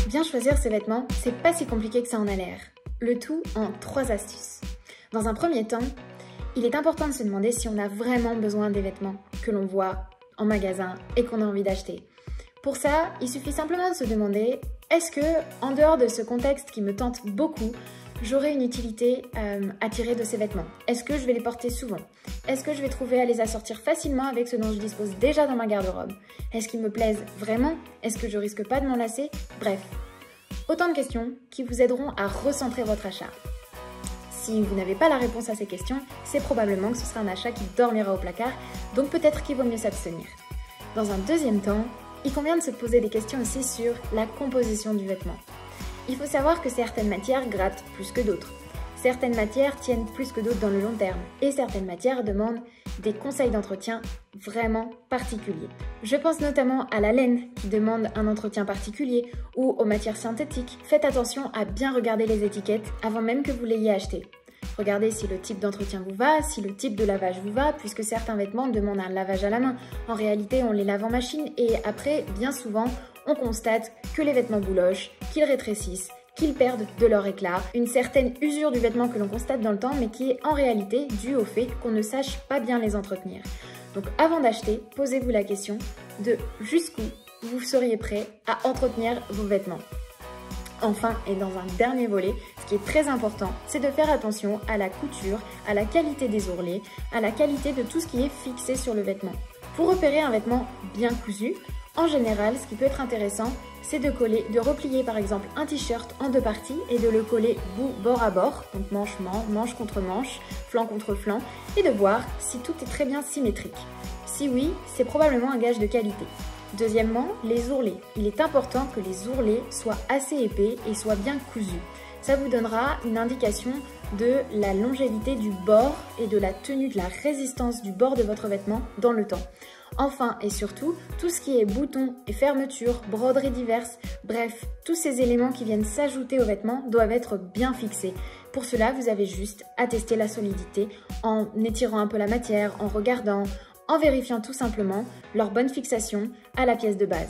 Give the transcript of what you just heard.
bien choisir ses vêtements, c'est pas si compliqué que ça en a l'air. Le tout en 3 astuces. Dans un premier temps, il est important de se demander si on a vraiment besoin des vêtements que l'on voit en magasin et qu'on a envie d'acheter. Pour ça, il suffit simplement de se demander, est-ce que, en dehors de ce contexte qui me tente beaucoup, j'aurai une utilité à tirer de ces vêtements? Est-ce que je vais les porter souvent? Est-ce que je vais trouver à les assortir facilement avec ce dont je dispose déjà dans ma garde-robe? Est-ce qu'ils me plaisent vraiment? Est-ce que je risque pas de m'en lasser? Bref, autant de questions qui vous aideront à recentrer votre achat. Si vous n'avez pas la réponse à ces questions, c'est probablement que ce sera un achat qui dormira au placard, donc peut-être qu'il vaut mieux s'abstenir. Dans un deuxième temps, il convient de se poser des questions aussi sur la composition du vêtement. Il faut savoir que certaines matières grattent plus que d'autres. Certaines matières tiennent plus que d'autres dans le long terme. Et certaines matières demandent des conseils d'entretien vraiment particuliers. Je pense notamment à la laine qui demande un entretien particulier ou aux matières synthétiques. Faites attention à bien regarder les étiquettes avant même que vous l'ayez acheté. Regardez si le type d'entretien vous va, si le type de lavage vous va, puisque certains vêtements demandent un lavage à la main. En réalité, on les lave en machine et après, bien souvent, on constate que les vêtements boulochent, qu'ils rétrécissent, qu'ils perdent de leur éclat, une certaine usure du vêtement que l'on constate dans le temps, mais qui est en réalité due au fait qu'on ne sache pas bien les entretenir. Donc avant d'acheter, posez-vous la question de jusqu'où vous seriez prêt à entretenir vos vêtements. Enfin, et dans un dernier volet, ce qui est très important, c'est de faire attention à la couture, à la qualité des ourlets, à la qualité de tout ce qui est fixé sur le vêtement. Pour repérer un vêtement bien cousu, en général, ce qui peut être intéressant, c'est de replier par exemple un t-shirt en 2 parties et de le coller bord à bord, donc manche contre manche, flanc contre flanc, et de voir si tout est très bien symétrique. Si oui, c'est probablement un gage de qualité. Deuxièmement, les ourlets. Il est important que les ourlets soient assez épais et soient bien cousus. Ça vous donnera une indication de la longévité du bord et de la tenue, de la résistance du bord de votre vêtement dans le temps. Enfin et surtout, tout ce qui est boutons et fermetures, broderies diverses, bref, tous ces éléments qui viennent s'ajouter au vêtement doivent être bien fixés. Pour cela, vous avez juste à tester la solidité en étirant un peu la matière, en regardant, en vérifiant tout simplement leur bonne fixation à la pièce de base.